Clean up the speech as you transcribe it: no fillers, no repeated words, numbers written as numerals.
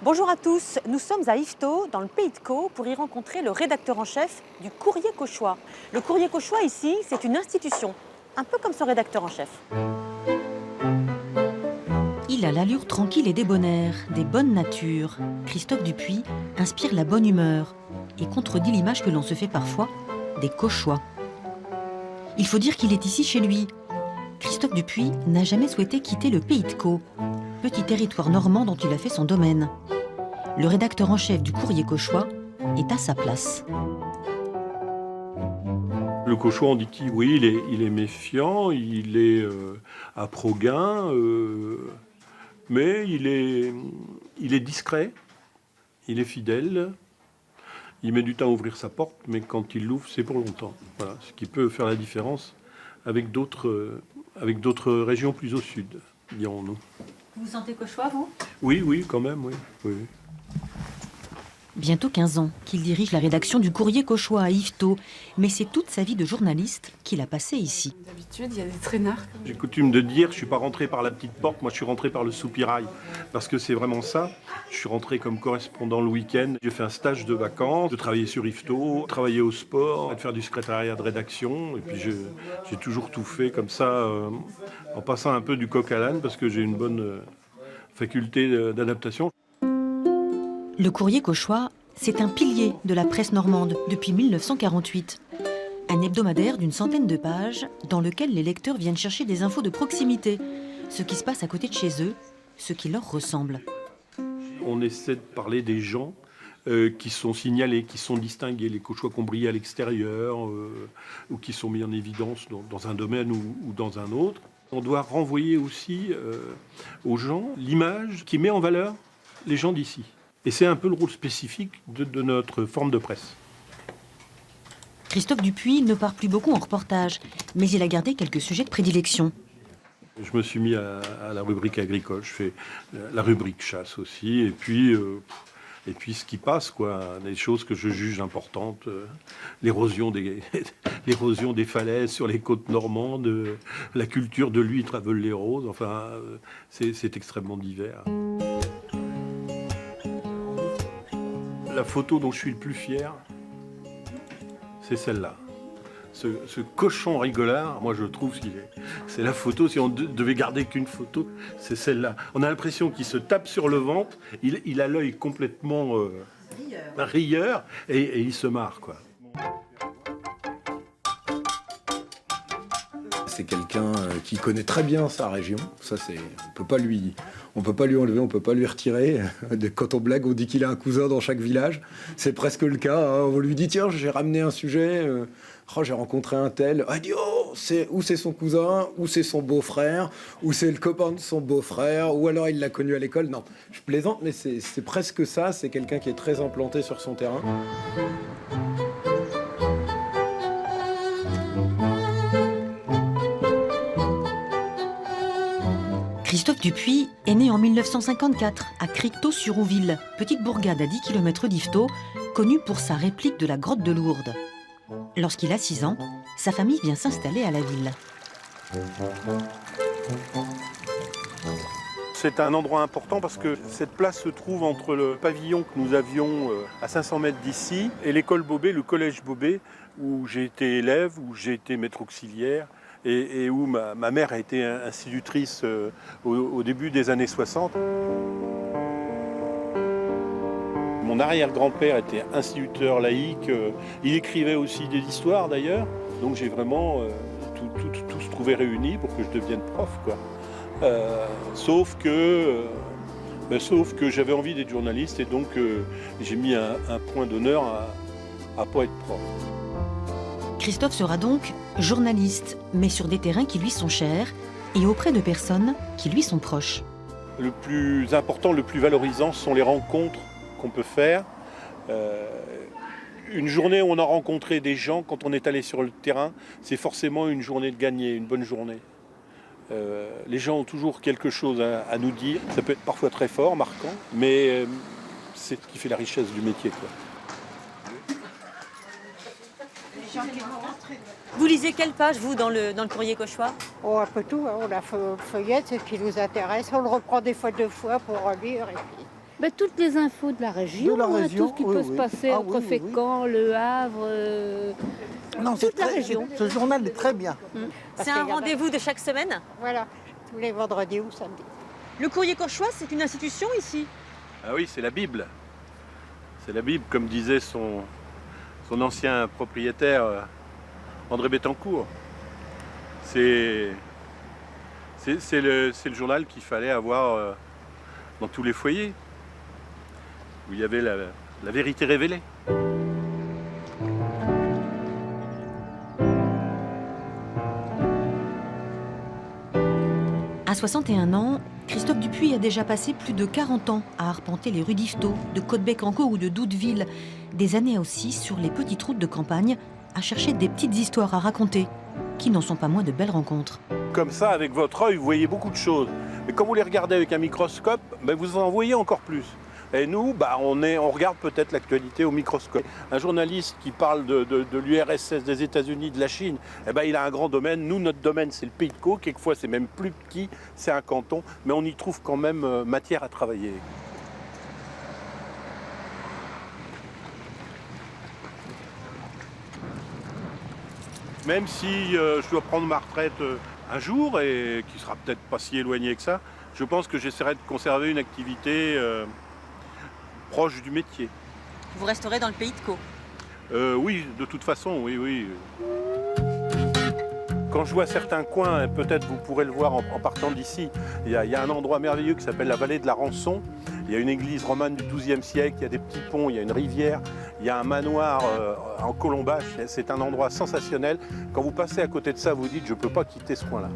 Bonjour à tous, nous sommes à Yvetot, dans le Pays de Caux, pour y rencontrer le rédacteur en chef du Courrier Cauchois. Le Courrier Cauchois, ici, c'est une institution, un peu comme son rédacteur en chef. Il a l'allure tranquille et débonnaire, des bonnes natures. Christophe Dupuis inspire la bonne humeur et contredit l'image que l'on se fait parfois des Cauchois. Il faut dire qu'il est ici chez lui. Christophe Dupuis n'a jamais souhaité quitter le Pays de Caux, petit territoire normand dont il a fait son domaine. Le rédacteur en chef du Courrier Cauchois est à sa place. Le Cauchois, on dit qu'il oui, il est méfiant, il est à Progain, mais il est discret, il est fidèle. Il met du temps à ouvrir sa porte, mais quand il l'ouvre, c'est pour longtemps. Voilà, ce qui peut faire la différence avec d'autres régions plus au sud, dirons-nous. Vous vous sentez Cauchois, vous? Oui, quand même, oui. Bientôt 15 ans qu'il dirige la rédaction du Courrier Cauchois à Yvetot, mais c'est toute sa vie de journaliste qu'il a passée ici. D'habitude, il y a des traînards. J'ai coutume de dire, je ne suis pas rentré par la petite porte, moi je suis rentré par le soupirail. Parce que c'est vraiment ça. Je suis rentré comme correspondant le week-end. J'ai fait un stage de vacances, de travailler sur Yvetot, travailler au sport, de faire du secrétariat de rédaction. Et puis j'ai toujours tout fait comme ça, en passant un peu du coq à l'âne, parce que j'ai une bonne faculté d'adaptation. Le Courrier Cauchois, c'est un pilier de la presse normande depuis 1948. Un hebdomadaire d'une centaine de pages dans lequel les lecteurs viennent chercher des infos de proximité, ce qui se passe à côté de chez eux, ce qui leur ressemble. On essaie de parler des gens qui sont signalés, qui sont distingués, les Cauchois qui ont brillé à l'extérieur ou qui sont mis en évidence dans un domaine ou dans un autre. On doit renvoyer aussi aux gens l'image qui met en valeur les gens d'ici. Et c'est un peu le rôle spécifique de notre forme de presse. Christophe Dupuis ne part plus beaucoup en reportage, mais il a gardé quelques sujets de prédilection. Je me suis mis à la rubrique agricole, je fais la rubrique chasse aussi, et puis ce qui passe, quoi, des choses que je juge importantes, l'érosion des falaises sur les côtes normandes, la culture de l'huître à Veules-les-Roses, enfin, c'est extrêmement divers. La photo dont je suis le plus fier, c'est celle-là. Ce cochon rigolard, moi je trouve c'est la photo, si on devait garder qu'une photo, c'est celle-là. On a l'impression qu'il se tape sur le ventre, il a l'œil complètement rieur et il se marre, quoi. C'est quelqu'un qui connaît très bien sa région. Ça, on peut pas lui enlever, on peut pas lui retirer. Quand on blague, on dit qu'il a un cousin dans chaque village. C'est presque le cas. Hein. On lui dit tiens, j'ai ramené un sujet. J'ai rencontré un tel. Il dit ou c'est son cousin, ou c'est son beau-frère, ou c'est le copain de son beau-frère, ou alors il l'a connu à l'école. Non, je plaisante, mais c'est presque ça. C'est quelqu'un qui est très implanté sur son terrain. Christophe Dupuis est né en 1954 à Crictot-sur-Ouville, petite bourgade à 10 km d'Yvetot, connue pour sa réplique de la grotte de Lourdes. Lorsqu'il a 6 ans, sa famille vient s'installer à la ville. C'est un endroit important parce que cette place se trouve entre le pavillon que nous avions à 500 mètres d'ici et l'école Bobet, le collège Bobet, où j'ai été élève, où j'ai été maître auxiliaire. Et où ma mère a été institutrice au début des années 60. Mon arrière-grand-père était instituteur laïque, il écrivait aussi des histoires d'ailleurs, donc j'ai vraiment tout se trouvait réuni pour que je devienne prof, quoi. Sauf que j'avais envie d'être journaliste et donc j'ai mis un point d'honneur à pas être prof. Christophe sera donc journaliste, mais sur des terrains qui lui sont chers et auprès de personnes qui lui sont proches. Le plus important, le plus valorisant, ce sont les rencontres qu'on peut faire. Une journée où on a rencontré des gens, quand on est allé sur le terrain, c'est forcément une journée de gagner, une bonne journée. Les gens ont toujours quelque chose à nous dire. Ça peut être parfois très fort, marquant, mais c'est ce qui fait la richesse du métier, quoi. Vous lisez quelle page, vous, dans le Courrier Cauchois? Un peu tout, hein. On la feuillette, ce qui nous intéresse. On le reprend des fois 2 fois pour relire. Et puis... Toutes les infos de la région, De la région, tout ce qui oui, peut oui. se passer Ah entre oui, oui, oui. Fécamp, Le Havre, Non, c'est toute la région. ce journal est très bien. C'est un rendez-vous de chaque semaine. Voilà, tous les vendredis ou samedis. Le courrier cauchois, c'est une institution ici. Ah oui, c'est la Bible. C'est la Bible, comme disait son ancien propriétaire André Bettencourt. C'est le journal qu'il fallait avoir dans tous les foyers, où il y avait la vérité révélée. À 61 ans, Christophe Dupuis a déjà passé plus de 40 ans à arpenter les rues d'Yvetot, de Côte-Bec-en-Caux ou de Doudeville. Des années aussi sur les petites routes de campagne, à chercher des petites histoires à raconter, qui n'en sont pas moins de belles rencontres. Comme ça, avec votre œil, vous voyez beaucoup de choses. Mais quand vous les regardez avec un microscope, vous en voyez encore plus. Et nous, on regarde peut-être l'actualité au microscope. Un journaliste qui parle de l'URSS, des États-Unis, de la Chine, il a un grand domaine. Nous, notre domaine, c'est le Pays de Caux. Quelquefois, c'est même plus petit, c'est un canton. Mais on y trouve quand même matière à travailler. Même si je dois prendre ma retraite un jour, et qui sera peut-être pas si éloigné que ça, je pense que j'essaierai de conserver une activité proche du métier. Vous resterez dans le Pays de Caux. Oui, de toute façon, oui. Quand je vois certains coins, peut-être vous pourrez le voir en partant d'ici, il y a un endroit merveilleux qui s'appelle la vallée de la Rançon. Il y a une église romane du XIIe siècle, il y a des petits ponts, il y a une rivière, il y a un manoir en colombage. C'est un endroit sensationnel. Quand vous passez à côté de ça, vous dites « je ne peux pas quitter ce coin-là ».